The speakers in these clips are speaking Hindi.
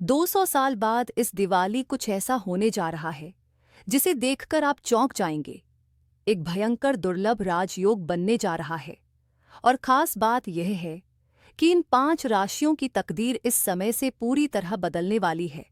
200 साल बाद इस दिवाली कुछ ऐसा होने जा रहा है जिसे देखकर आप चौंक जाएंगे। एक भयंकर दुर्लभ राजयोग बनने जा रहा है। और खास बात यह है कि इन 5 राशियों की तकदीर इस समय से पूरी तरह बदलने वाली है।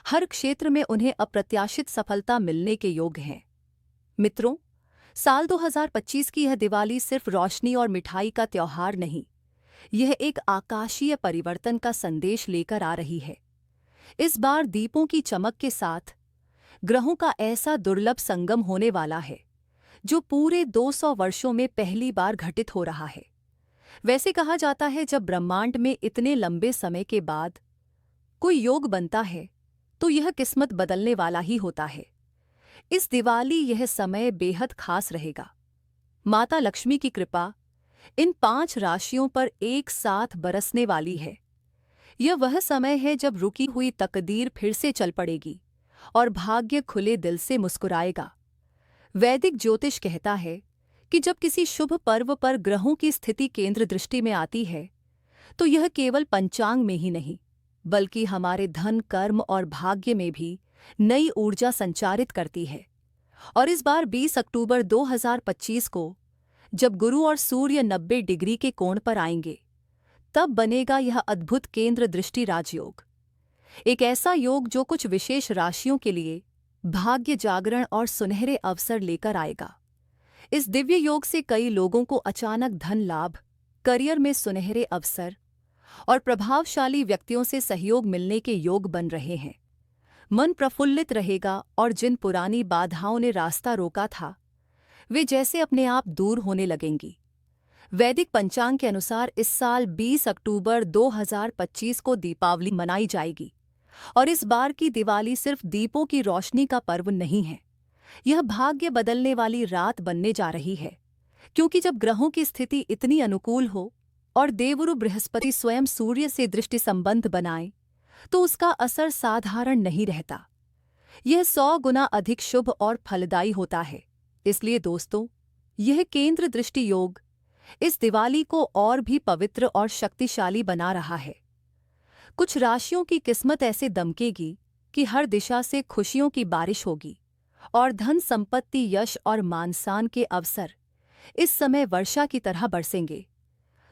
हर क्षेत्र में उन्हें अप्रत्याशित सफलता मिलने के योग हैं। मित्रों, साल 2025 की यह दिवाली सिर्फ रोशनी और मिठाई का त्योहार नहीं, यह एक आकाशीय परिवर्तन का संदेश लेकर आ रही है। इस बार दीपों की चमक के साथ ग्रहों का ऐसा दुर्लभ संगम होने वाला है जो पूरे 200 वर्षों में पहली बार घटित हो रहा है। वैसे कहा जाता है, जब ब्रह्मांड में इतने लंबे समय के बाद कोई योग बनता है तो यह किस्मत बदलने वाला ही होता है। इस दिवाली यह समय बेहद खास रहेगा। माता लक्ष्मी की कृपा इन 5 राशियों पर एक साथ बरसने वाली है। यह वह समय है जब रुकी हुई तकदीर फिर से चल पड़ेगी और भाग्य खुले दिल से मुस्कुराएगा। वैदिक ज्योतिष कहता है कि जब किसी शुभ पर्व पर ग्रहों की स्थिति केंद्र दृष्टि में आती है तो यह केवल पंचांग में ही नहीं, बल्कि हमारे धन, कर्म और भाग्य में भी नई ऊर्जा संचारित करती है। और इस बार 20 अक्टूबर 2025 को जब गुरु और सूर्य 90 डिग्री के कोण पर आएंगे, तब बनेगा यह अद्भुत केंद्र दृष्टि राजयोग। एक ऐसा योग जो कुछ विशेष राशियों के लिए भाग्य जागरण और सुनहरे अवसर लेकर आएगा। इस दिव्य योग से कई लोगों को अचानक धन लाभ, करियर में सुनहरे अवसर और प्रभावशाली व्यक्तियों से सहयोग मिलने के योग बन रहे हैं। मन प्रफुल्लित रहेगा और जिन पुरानी बाधाओं ने रास्ता रोका था, वे जैसे अपने आप दूर होने लगेंगी। वैदिक पंचांग के अनुसार इस साल 20 अक्टूबर 2025 को दीपावली मनाई जाएगी। और इस बार की दिवाली सिर्फ दीपों की रोशनी का पर्व नहीं है, यह भाग्य बदलने वाली रात बनने जा रही है। क्योंकि जब ग्रहों की स्थिति इतनी अनुकूल हो और देवगुरु बृहस्पति स्वयं सूर्य से दृष्टि संबंध बनाए, तो उसका असर साधारण नहीं रहता। यह 100 गुना अधिक शुभ और फलदायी होता है। इसलिए दोस्तों, यह केंद्र दृष्टि योग इस दिवाली को और भी पवित्र और शक्तिशाली बना रहा है। कुछ राशियों की किस्मत ऐसे दमकेगी कि हर दिशा से खुशियों की बारिश होगी और धन, संपत्ति, यश और मान-सम्मान के अवसर इस समय वर्षा की तरह बरसेंगे।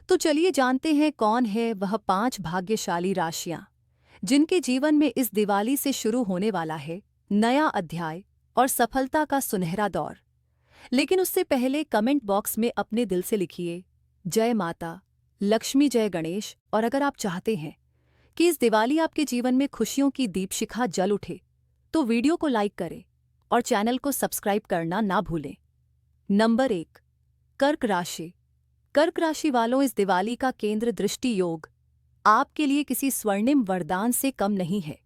तो चलिए जानते हैं कौन है वह 5 भाग्यशाली राशियां जिनके जीवन में इस दिवाली से शुरू होने वाला है नया अध्याय और सफलता का सुनहरा दौर। लेकिन उससे पहले कमेंट बॉक्स में अपने दिल से लिखिए जय माता लक्ष्मी, जय गणेश। और अगर आप चाहते हैं कि इस दिवाली आपके जीवन में खुशियों की दीपशिखा जल उठे, तो वीडियो को लाइक करें और चैनल को सब्सक्राइब करना ना भूलें। नंबर 1, कर्क राशि। कर्क राशि वालों, इस दिवाली का केंद्र दृष्टि योग आपके लिए किसी स्वर्णिम वरदान से कम नहीं है।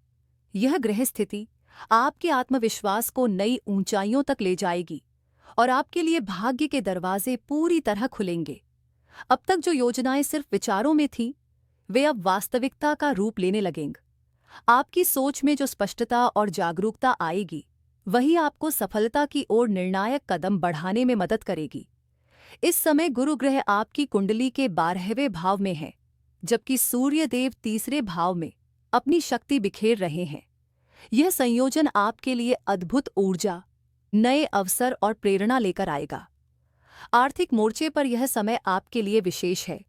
यह ग्रह स्थिति आपके आत्मविश्वास को नई ऊंचाइयों तक ले जाएगी और आपके लिए भाग्य के दरवाजे पूरी तरह खुलेंगे। अब तक जो योजनाएं सिर्फ विचारों में थीं, वे अब वास्तविकता का रूप लेने लगेंगे। आपकी सोच में जो स्पष्टता और जागरूकता आएगी, वही आपको सफलता की ओर निर्णायक कदम बढ़ाने में मदद करेगी। इस समय गुरु ग्रह आपकी कुंडली के 12वें भाव में है, जबकि सूर्य देव 3रे भाव में अपनी शक्ति बिखेर रहे हैं। यह संयोजन आपके लिए अद्भुत ऊर्जा, नए अवसर और प्रेरणा लेकर आएगा। आर्थिक मोर्चे पर यह समय आपके लिए विशेष है।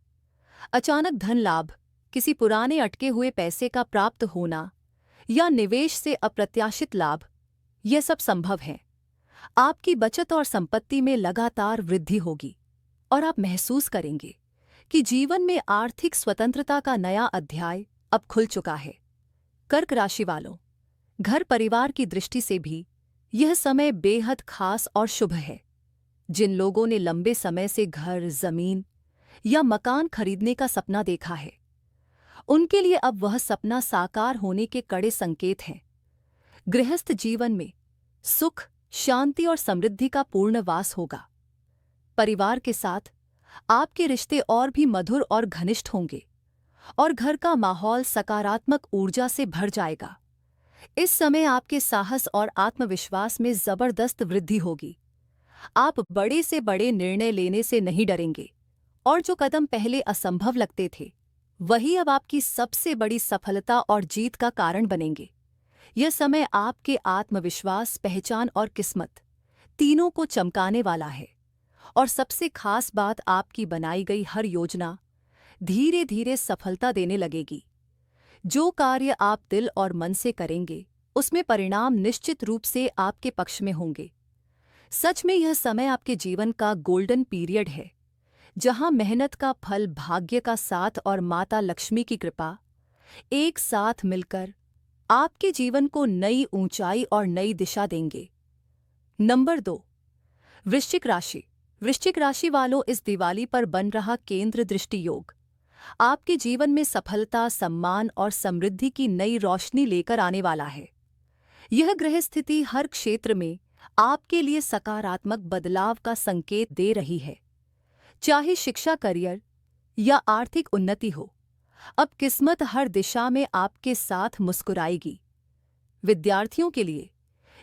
अचानक धन लाभ, किसी पुराने अटके हुए पैसे का प्राप्त होना या निवेश से अप्रत्याशित लाभ, यह सब संभव है। आपकी बचत और संपत्ति में लगातार वृद्धि होगी और आप महसूस करेंगे कि जीवन में आर्थिक स्वतंत्रता का नया अध्याय अब खुल चुका है। कर्क राशि वालों, घर परिवार की दृष्टि से भी यह समय बेहद खास और शुभ है। जिन लोगों ने लंबे समय से घर, जमीन या मकान खरीदने का सपना देखा है, उनके लिए अब वह सपना साकार होने के कड़े संकेत हैं। गृहस्थ जीवन में सुख, शांति और समृद्धि का पूर्ण वास होगा। परिवार के साथ आपके रिश्ते और भी मधुर और घनिष्ठ होंगे और घर का माहौल सकारात्मक ऊर्जा से भर जाएगा। इस समय आपके साहस और आत्मविश्वास में जबरदस्त वृद्धि होगी। आप बड़े से बड़े निर्णय लेने से नहीं डरेंगे और जो कदम पहले असंभव लगते थे, वही अब आपकी सबसे बड़ी सफलता और जीत का कारण बनेंगे। यह समय आपके आत्मविश्वास, पहचान और किस्मत तीनों को चमकाने वाला है। और सबसे खास बात, आपकी बनाई गई हर योजना धीरे धीरे सफलता देने लगेगी। जो कार्य आप दिल और मन से करेंगे, उसमें परिणाम निश्चित रूप से आपके पक्ष में होंगे। सच में यह समय आपके जीवन का गोल्डन पीरियड है, जहां मेहनत का फल, भाग्य का साथ और माता लक्ष्मी की कृपा एक साथ मिलकर आपके जीवन को नई ऊंचाई और नई दिशा देंगे। नंबर 2, वृश्चिक राशि। वृश्चिक राशि वालों, इस दिवाली पर बन रहा केंद्र दृष्टि योग आपके जीवन में सफलता, सम्मान और समृद्धि की नई रोशनी लेकर आने वाला है। यह ग्रह स्थिति हर क्षेत्र में आपके लिए सकारात्मक बदलाव का संकेत दे रही है। चाहे शिक्षा, करियर या आर्थिक उन्नति हो, अब किस्मत हर दिशा में आपके साथ मुस्कुराएगी। विद्यार्थियों के लिए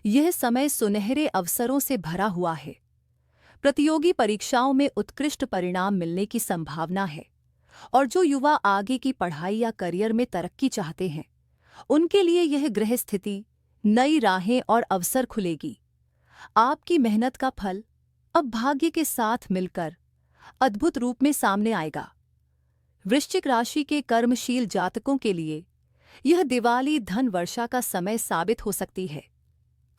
यह समय सुनहरे अवसरों से भरा हुआ है। प्रतियोगी परीक्षाओं में उत्कृष्ट परिणाम मिलने की संभावना है। और जो युवा आगे की पढ़ाई या करियर में तरक्की चाहते हैं, उनके लिए यह ग्रह स्थिति नई राहें और अवसर खुलेगी। आपकी मेहनत का फल अब भाग्य के साथ मिलकर अद्भुत रूप में सामने आएगा। वृश्चिक राशि के कर्मशील जातकों के लिए यह दिवाली धन वर्षा का समय साबित हो सकती है।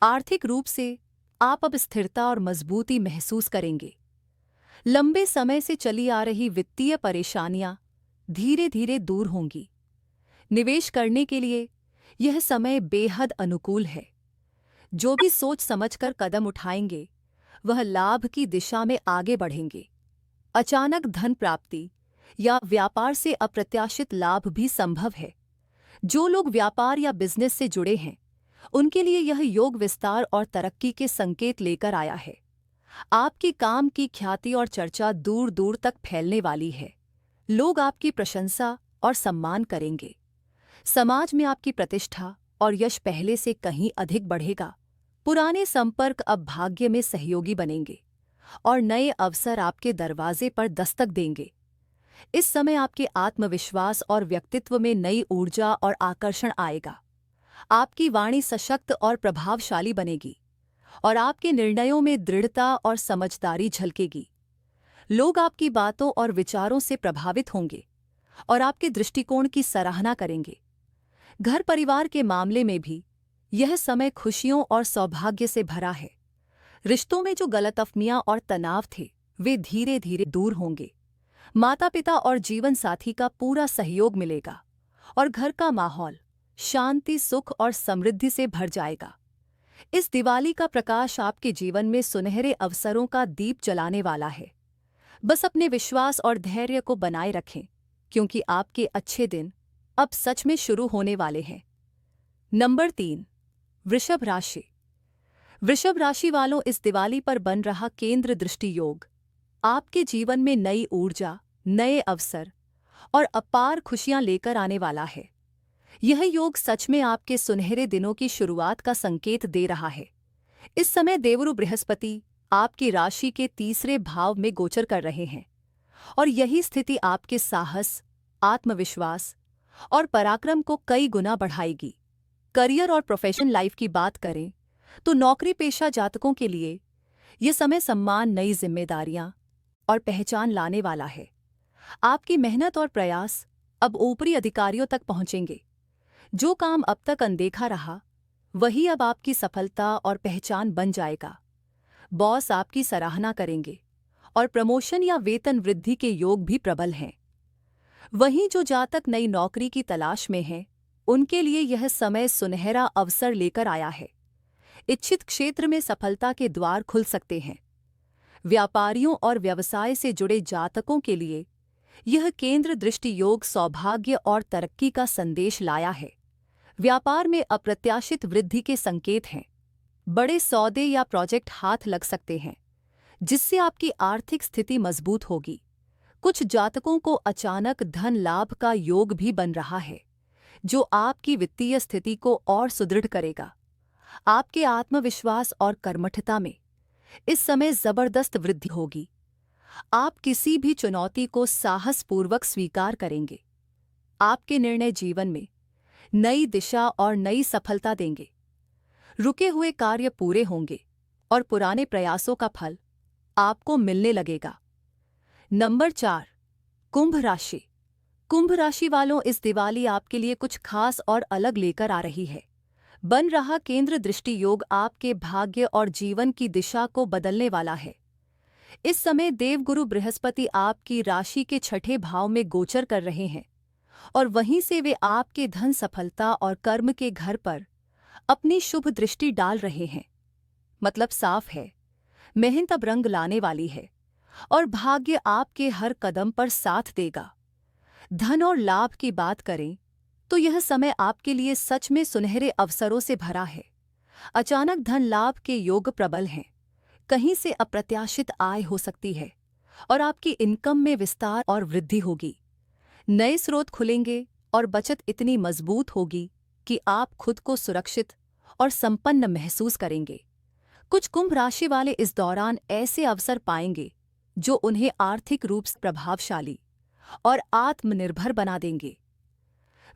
आर्थिक रूप से आप अब स्थिरता और मजबूती महसूस करेंगे। लंबे समय से चली आ रही वित्तीय परेशानियां धीरे धीरे दूर होंगी। निवेश करने के लिए यह समय बेहद अनुकूल है। जो भी सोच समझकर कदम उठाएंगे, वह लाभ की दिशा में आगे बढ़ेंगे। अचानक धन प्राप्ति या व्यापार से अप्रत्याशित लाभ भी संभव है। जो लोग व्यापार या बिजनेस से जुड़े हैं, उनके लिए यह योग विस्तार और तरक्की के संकेत लेकर आया है। आपके काम की ख्याति और चर्चा दूर दूर तक फैलने वाली है। लोग आपकी प्रशंसा और सम्मान करेंगे। समाज में आपकी प्रतिष्ठा और यश पहले से कहीं अधिक बढ़ेगा। पुराने संपर्क अब भाग्य में सहयोगी बनेंगे और नए अवसर आपके दरवाजे पर दस्तक देंगे। इस समय आपके आत्मविश्वास और व्यक्तित्व में नई ऊर्जा और आकर्षण आएगा। आपकी वाणी सशक्त और प्रभावशाली बनेगी और आपके निर्णयों में दृढ़ता और समझदारी झलकेगी। लोग आपकी बातों और विचारों से प्रभावित होंगे और आपके दृष्टिकोण की सराहना करेंगे। घर परिवार के मामले में भी यह समय खुशियों और सौभाग्य से भरा है। रिश्तों में जो गलतफहमियां और तनाव थे, वे धीरे धीरे दूर होंगे। माता पिता और जीवन साथी का पूरा सहयोग मिलेगा और घर का माहौल शांति, सुख और समृद्धि से भर जाएगा। इस दिवाली का प्रकाश आपके जीवन में सुनहरे अवसरों का दीप जलाने वाला है। बस अपने विश्वास और धैर्य को बनाए रखें, क्योंकि आपके अच्छे दिन अब सच में शुरू होने वाले हैं। नंबर 3, वृषभ राशि। वृषभ राशि वालों, इस दिवाली पर बन रहा केंद्र दृष्टि योग आपके जीवन में नई ऊर्जा, नए अवसर और अपार खुशियां लेकर आने वाला है। यह योग सच में आपके सुनहरे दिनों की शुरुआत का संकेत दे रहा है। इस समय देवगुरु बृहस्पति आपकी राशि के तीसरे भाव में गोचर कर रहे हैं और यही स्थिति आपके साहस, आत्मविश्वास और पराक्रम को कई गुना बढ़ाएगी। करियर और प्रोफेशनल लाइफ की बात करें तो नौकरी पेशा जातकों के लिए यह समय सम्मान, नई जिम्मेदारियां और पहचान लाने वाला है। आपकी मेहनत और प्रयास अब ऊपरी अधिकारियों तक पहुंचेंगे। जो काम अब तक अनदेखा रहा, वही अब आपकी सफलता और पहचान बन जाएगा। बॉस आपकी सराहना करेंगे और प्रमोशन या वेतन वृद्धि के योग भी प्रबल हैं। वहीं जो जातक नई नौकरी की तलाश में हैं, उनके लिए यह समय सुनहरा अवसर लेकर आया है। इच्छित क्षेत्र में सफलता के द्वार खुल सकते हैं। व्यापारियों और व्यवसाय से जुड़े जातकों के लिए यह केंद्र दृष्टि योग सौभाग्य और तरक्की का संदेश लाया है। व्यापार में अप्रत्याशित वृद्धि के संकेत हैं। बड़े सौदे या प्रोजेक्ट हाथ लग सकते हैं, जिससे आपकी आर्थिक स्थिति मजबूत होगी। कुछ जातकों को अचानक धन लाभ का योग भी बन रहा है, जो आपकी वित्तीय स्थिति को और सुदृढ़ करेगा। आपके आत्मविश्वास और कर्मठता में इस समय जबरदस्त वृद्धि होगी। आप किसी भी चुनौती को साहसपूर्वक स्वीकार करेंगे। आपके निर्णय जीवन में नई दिशा और नई सफलता देंगे। रुके हुए कार्य पूरे होंगे और पुराने प्रयासों का फल आपको मिलने लगेगा। नंबर 4, कुंभ राशि। कुंभ राशि वालों, इस दिवाली आपके लिए कुछ खास और अलग लेकर आ रही है। बन रहा केंद्र दृष्टि योग आपके भाग्य और जीवन की दिशा को बदलने वाला है। इस समय देवगुरु बृहस्पति आपकी राशि के छठे भाव में गोचर कर रहे हैं और वहीं से वे आपके धन, सफलता और कर्म के घर पर अपनी शुभ दृष्टि डाल रहे हैं। मतलब साफ है, मेहनत अब रंग लाने वाली है और भाग्य आपके हर कदम पर साथ देगा। धन और लाभ की बात करें तो यह समय आपके लिए सच में सुनहरे अवसरों से भरा है। अचानक धन लाभ के योग प्रबल हैं। कहीं से अप्रत्याशित आय हो सकती है और आपकी इनकम में विस्तार और वृद्धि होगी। नए स्रोत खुलेंगे और बचत इतनी मजबूत होगी कि आप खुद को सुरक्षित और संपन्न महसूस करेंगे। कुछ कुंभ राशि वाले इस दौरान ऐसे अवसर पाएंगे जो उन्हें आर्थिक रूप से प्रभावशाली और आत्मनिर्भर बना देंगे।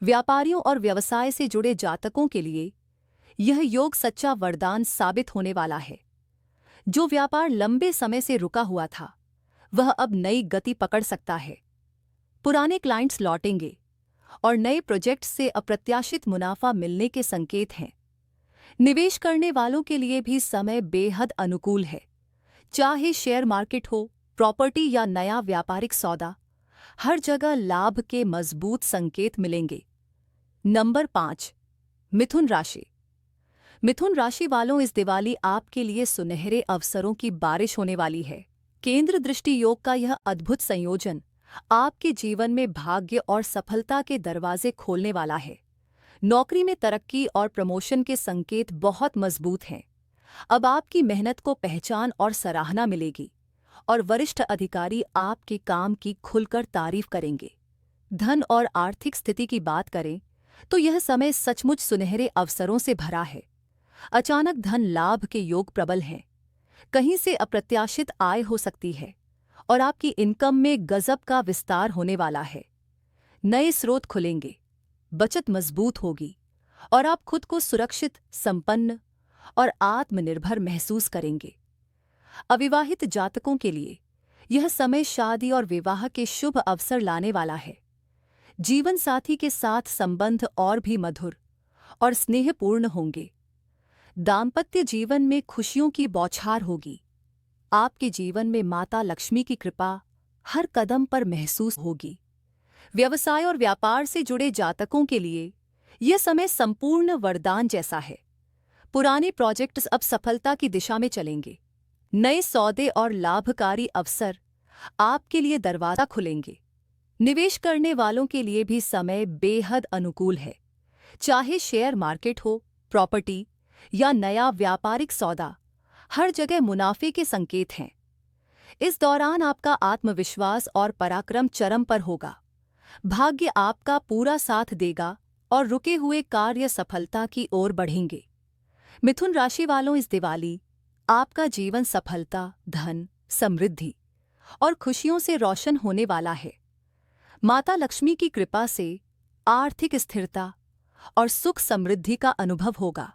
व्यापारियों और व्यवसाय से जुड़े जातकों के लिए यह योग सच्चा वरदान साबित होने वाला है। जो व्यापार लंबे समय से रुका हुआ था, वह अब नई गति पकड़ सकता है। पुराने क्लाइंट्स लौटेंगे और नए प्रोजेक्ट से अप्रत्याशित मुनाफा मिलने के संकेत हैं। निवेश करने वालों के लिए भी समय बेहद अनुकूल है। चाहे शेयर मार्केट हो, प्रॉपर्टी या नया व्यापारिक सौदा, हर जगह लाभ के मजबूत संकेत मिलेंगे। नंबर 5, मिथुन राशि। मिथुन राशि वालों, इस दिवाली आपके लिए सुनहरे अवसरों की बारिश होने वाली है। केंद्र दृष्टि योग का यह अद्भुत संयोजन आपके जीवन में भाग्य और सफलता के दरवाजे खोलने वाला है। नौकरी में तरक्की और प्रमोशन के संकेत बहुत मजबूत हैं। अब आपकी मेहनत को पहचान और सराहना मिलेगी और वरिष्ठ अधिकारी आपके काम की खुलकर तारीफ करेंगे। धन और आर्थिक स्थिति की बात करें तो यह समय सचमुच सुनहरे अवसरों से भरा है। अचानक धन लाभ के योग प्रबल हैं। कहीं से अप्रत्याशित आय हो सकती है और आपकी इनकम में गजब का विस्तार होने वाला है। नए स्रोत खुलेंगे, बचत मजबूत होगी और आप खुद को सुरक्षित, संपन्न और आत्मनिर्भर महसूस करेंगे। अविवाहित जातकों के लिए यह समय शादी और विवाह के शुभ अवसर लाने वाला है। जीवन साथी के साथ संबंध और भी मधुर और स्नेहपूर्ण होंगे। दाम्पत्य जीवन में खुशियों की बौछार होगी। आपके जीवन में माता लक्ष्मी की कृपा हर कदम पर महसूस होगी। व्यवसाय और व्यापार से जुड़े जातकों के लिए यह समय संपूर्ण वरदान जैसा है। पुराने प्रोजेक्ट्स अब सफलता की दिशा में चलेंगे। नए सौदे और लाभकारी अवसर आपके लिए दरवाजा खुलेंगे। निवेश करने वालों के लिए भी समय बेहद अनुकूल है। चाहे शेयर मार्केट हो, प्रॉपर्टी या नया व्यापारिक सौदा, हर जगह मुनाफे के संकेत हैं। इस दौरान आपका आत्मविश्वास और पराक्रम चरम पर होगा। भाग्य आपका पूरा साथ देगा और रुके हुए कार्य सफलता की ओर बढ़ेंगे। मिथुन राशि वालों, इस दिवाली आपका जीवन सफलता, धन, समृद्धि और खुशियों से रोशन होने वाला है। माता लक्ष्मी की कृपा से आर्थिक स्थिरता और सुख समृद्धि का अनुभव होगा।